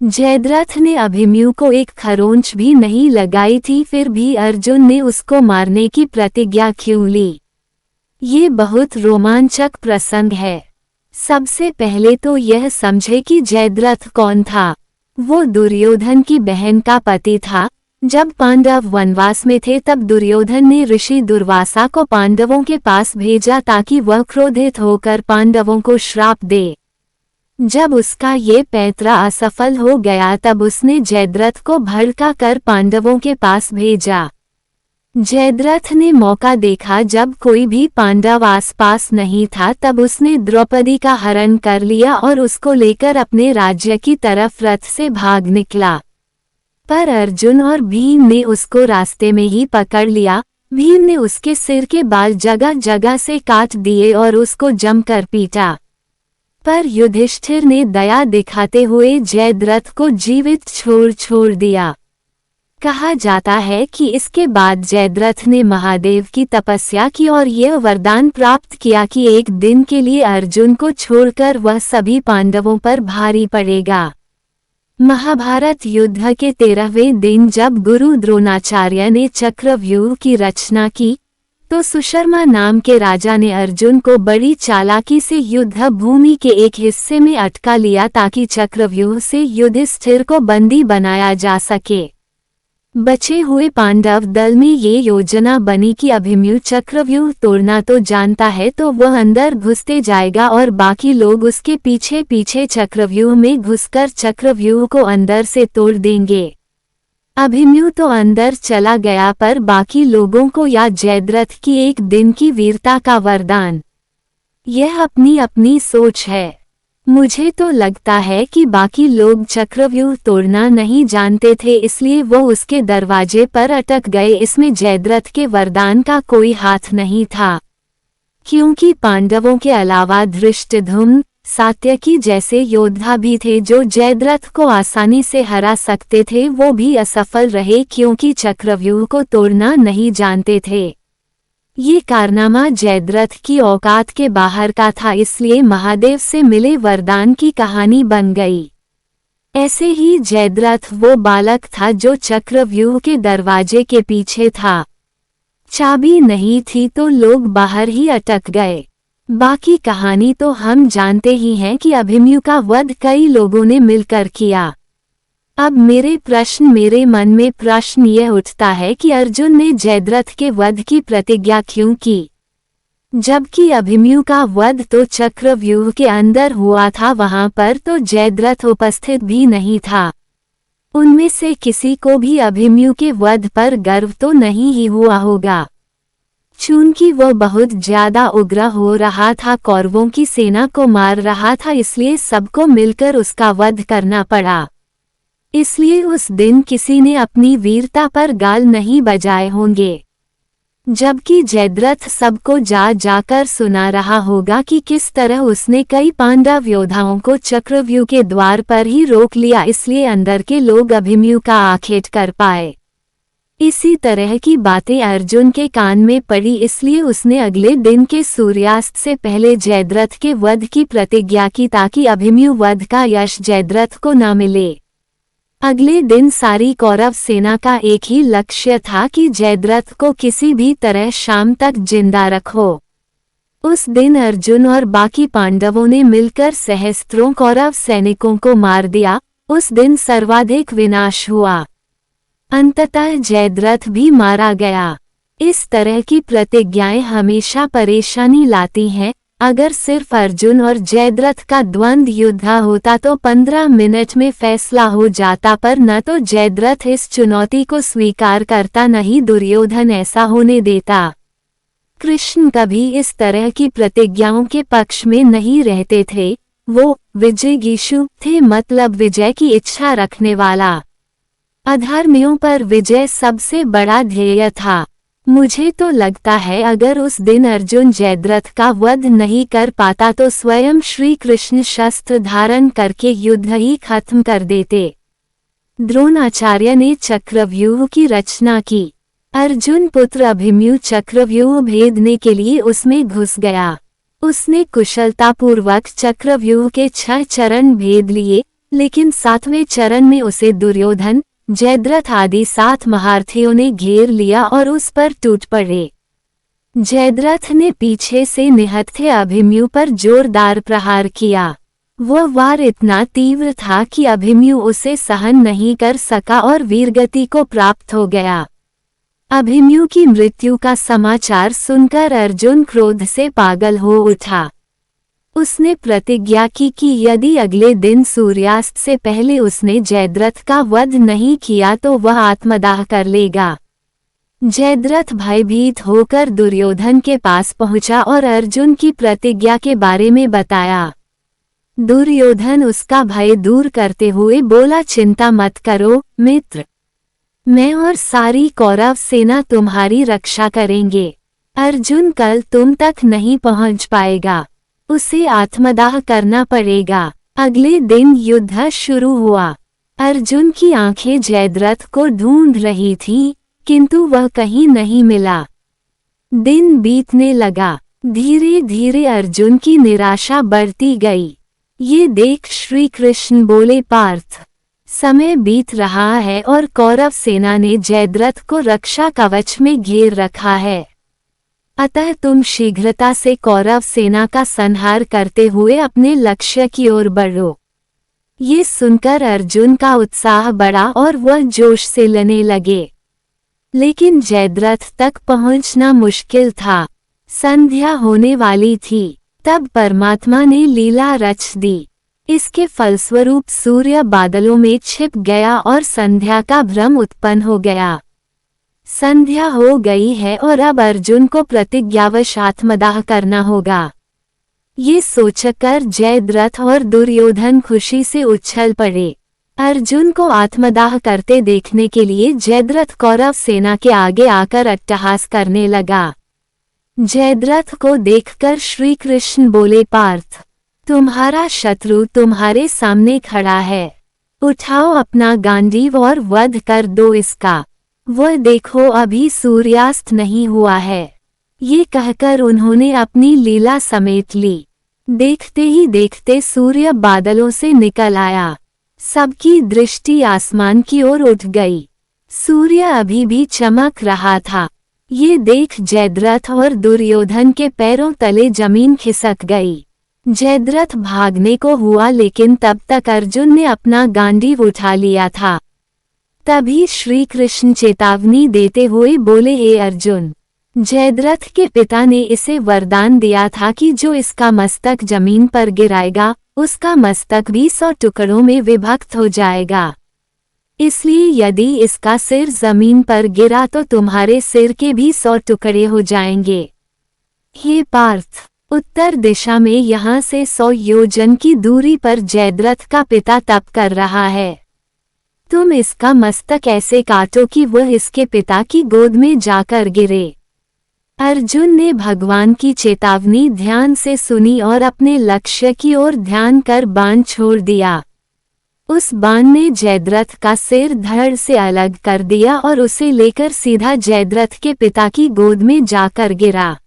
जयद्रथ ने अभिमन्यु को एक खरोंच भी नहीं लगाई थी, फिर भी अर्जुन ने उसको मारने की प्रतिज्ञा क्यों ली? ये बहुत रोमांचक प्रसंग है। सबसे पहले तो यह समझे कि जयद्रथ कौन था। वो दुर्योधन की बहन का पति था। जब पांडव वनवास में थे तब दुर्योधन ने ऋषि दुर्वासा को पांडवों के पास भेजा ताकि वह क्रोधित होकर पांडवों को श्राप दे। जब उसका ये पैंतरा असफल हो गया तब उसने जयद्रथ को भड़का कर पांडवों के पास भेजा। जयद्रथ ने मौका देखा, जब कोई भी पांडव आसपास नहीं था तब उसने द्रौपदी का हरण कर लिया और उसको लेकर अपने राज्य की तरफ रथ से भाग निकला। पर अर्जुन और भीम ने उसको रास्ते में ही पकड़ लिया। भीम ने उसके सिर के बाल जगह जगह से काट दिए और उसको जमकर पीटा। पर युधिष्ठिर ने दया दिखाते हुए जयद्रथ को जीवित छोड़ दिया। कहा जाता है कि इसके बाद जयद्रथ ने महादेव की तपस्या की और यह वरदान प्राप्त किया कि एक दिन के लिए अर्जुन को छोड़कर वह सभी पांडवों पर भारी पड़ेगा। महाभारत युद्ध के 13वें दिन जब गुरु द्रोणाचार्य ने चक्रव्यूह की रचना की तो सुशर्मा नाम के राजा ने अर्जुन को बड़ी चालाकी से युद्ध भूमि के एक हिस्से में अटका लिया ताकि चक्रव्यूह से युधिष्ठिर को बंदी बनाया जा सके। बचे हुए पांडव दल में ये योजना बनी कि अभिमन्यु चक्रव्यूह तोड़ना तो जानता है तो वह अंदर घुसते जाएगा और बाकी लोग उसके पीछे पीछे चक्रव्यूह में घुसकर चक्रव्यूह को अंदर से तोड़ देंगे। अभिमन्यु तो अंदर चला गया, पर बाकी लोगों को या जयद्रथ की एक दिन की वीरता का वरदान। यह अपनी अपनी सोच है। मुझे तो लगता है कि बाकी लोग चक्रव्यूह तोड़ना नहीं जानते थे, इसलिए वो उसके दरवाजे पर अटक गए। इसमें जयद्रथ के वरदान का कोई हाथ नहीं था, क्योंकि पांडवों के अलावा धृष्टद्युम्न, सात्यकी जैसे योद्धा भी थे जो जयद्रथ को आसानी से हरा सकते थे। वो भी असफल रहे क्योंकि चक्रव्यूह को तोड़ना नहीं जानते थे। ये कारनामा जयद्रथ की औकात के बाहर का था, इसलिए महादेव से मिले वरदान की कहानी बन गई। ऐसे ही जयद्रथ वो बालक था जो चक्रव्यूह के दरवाजे के पीछे था। चाबी नहीं थी तो लोग बाहर ही अटक गए। बाकी कहानी तो हम जानते ही हैं कि अभिमन्यु का वध कई लोगों ने मिलकर किया। अब मेरे मन में प्रश्न यह उठता है कि अर्जुन ने जयद्रथ के वध की प्रतिज्ञा क्यों की, जबकि अभिमन्यु का वध तो चक्रव्यूह के अंदर हुआ था। वहां पर तो जयद्रथ उपस्थित भी नहीं था। उनमें से किसी को भी अभिमन्यु के वध पर गर्व तो नहीं ही हुआ होगा। चूंकि वो बहुत ज्यादा उग्र हो रहा था, कौरवों की सेना को मार रहा था, इसलिए सबको मिलकर उसका वध करना पड़ा। इसलिए उस दिन किसी ने अपनी वीरता पर गाल नहीं बजाए होंगे, जबकि जयद्रथ सबको जाकर सुना रहा होगा कि किस तरह उसने कई पांडव योद्धाओं को चक्रव्यूह के द्वार पर ही रोक लिया, इसलिए अंदर के लोग अभिमन्यु का आखेट कर पाए। इसी तरह की बातें अर्जुन के कान में पड़ी, इसलिए उसने अगले दिन के सूर्यास्त से पहले जयद्रथ के वध की प्रतिज्ञा की ताकि अभिमन्यु वध का यश जयद्रथ को न मिले। अगले दिन सारी कौरव सेना का एक ही लक्ष्य था कि जयद्रथ को किसी भी तरह शाम तक जिंदा रखो। उस दिन अर्जुन और बाकी पांडवों ने मिलकर सहस्त्रों कौरव सैनिकों को मार दिया। उस दिन सर्वाधिक विनाश हुआ। अंततः जयद्रथ भी मारा गया। इस तरह की प्रतिज्ञाएं हमेशा परेशानी लाती हैं। अगर सिर्फ अर्जुन और जयद्रथ का द्वंद्व युद्ध होता तो 15 मिनट में फैसला हो जाता, पर न तो जयद्रथ इस चुनौती को स्वीकार करता, न ही दुर्योधन ऐसा होने देता। कृष्ण कभी इस तरह की प्रतिज्ञाओं के पक्ष में नहीं रहते थे। वो विजयीषु थे, मतलब विजय की इच्छा रखने वाला। अधर्मियों पर विजय सबसे बड़ा ध्येय था। मुझे तो लगता है अगर उस दिन अर्जुन जयद्रथ का वध नहीं कर पाता तो स्वयं श्री कृष्ण शस्त्र धारण करके युद्ध ही खत्म कर देते। द्रोणाचार्य ने चक्रव्यूह की रचना की। अर्जुन पुत्र अभिमन्यु चक्रव्यूह भेदने के लिए उसमें घुस गया। उसने कुशलतापूर्वक चक्रव्यूह के 6 चरण भेद लिए, लेकिन 7वें चरण में उसे दुर्योधन, जयद्रथ आदि 7 महारथियों ने घेर लिया और उस पर टूट पड़े। जयद्रथ ने पीछे से निहत्थे अभिमन्यु पर जोरदार प्रहार किया। वह वार इतना तीव्र था कि अभिमन्यु उसे सहन नहीं कर सका और वीरगति को प्राप्त हो गया। अभिमन्यु की मृत्यु का समाचार सुनकर अर्जुन क्रोध से पागल हो उठा। उसने प्रतिज्ञा की कि यदि अगले दिन सूर्यास्त से पहले उसने जयद्रथ का वध नहीं किया तो वह आत्मदाह कर लेगा। जयद्रथ भयभीत होकर दुर्योधन के पास पहुंचा और अर्जुन की प्रतिज्ञा के बारे में बताया। दुर्योधन उसका भय दूर करते हुए बोला, चिंता मत करो मित्र, मैं और सारी कौरव सेना तुम्हारी रक्षा करेंगे। अर्जुन कल तुम तक नहीं पहुंच पाएगा, उसे आत्मदाह करना पड़ेगा। अगले दिन युद्ध शुरू हुआ। अर्जुन की आंखें जयद्रथ को ढूंढ रही थीं, किंतु वह कहीं नहीं मिला। दिन बीतने लगा। धीरे धीरे अर्जुन की निराशा बढ़ती गई। ये देख श्री कृष्ण बोले, पार्थ, समय बीत रहा है और कौरव सेना ने जयद्रथ को रक्षा कवच में घेर रखा है। अतः तुम शीघ्रता से कौरव सेना का संहार करते हुए अपने लक्ष्य की ओर बढ़ो। ये सुनकर अर्जुन का उत्साह बढ़ा और वह जोश से लड़ने लगे। लेकिन जयद्रथ तक पहुंचना मुश्किल था। संध्या होने वाली थी। तब परमात्मा ने लीला रच दी। इसके फलस्वरूप सूर्य बादलों में छिप गया और संध्या का भ्रम उत्पन्न हो गया। संध्या हो गई है और अब अर्जुन को प्रतिज्ञावश आत्मदाह करना होगा। ये सोचकर जयद्रथ और दुर्योधन खुशी से उछल पड़े। अर्जुन को आत्मदाह करते देखने के लिए जयद्रथ कौरव सेना के आगे आकर अट्टहास करने लगा। जयद्रथ को देखकर श्री कृष्ण बोले, पार्थ, तुम्हारा शत्रु तुम्हारे सामने खड़ा है। उठाओ अपना गांडीव और वध कर दो इसका। वह देखो अभी सूर्यास्त नहीं हुआ है। ये कहकर उन्होंने अपनी लीला समेट ली। देखते ही देखते सूर्य बादलों से निकल आया। सबकी दृष्टि आसमान की ओर उठ गई। सूर्य अभी भी चमक रहा था। ये देख जयद्रथ और दुर्योधन के पैरों तले जमीन खिसक गई। जयद्रथ भागने को हुआ, लेकिन तब तक अर्जुन ने अपना गांडीव उठा लिया था। तभी श्री कृष्ण चेतावनी देते हुए बोले, हे अर्जुन, जयद्रथ के पिता ने इसे वरदान दिया था कि जो इसका मस्तक जमीन पर गिराएगा उसका मस्तक भी 100 टुकड़ों में विभक्त हो जाएगा। इसलिए यदि इसका सिर जमीन पर गिरा तो तुम्हारे सिर के भी 100 टुकड़े हो जाएंगे। हे पार्थ, उत्तर दिशा में यहाँ से 100 योजन की दूरी पर जयद्रथ का पिता तप कर रहा है। तुम इसका मस्तक ऐसे काटो कि वह इसके पिता की गोद में जाकर गिरे। अर्जुन ने भगवान की चेतावनी ध्यान से सुनी और अपने लक्ष्य की ओर ध्यान कर बाण छोड़ दिया। उस बाण ने जयद्रथ का सिर धड़ से अलग कर दिया और उसे लेकर सीधा जयद्रथ के पिता की गोद में जाकर गिरा।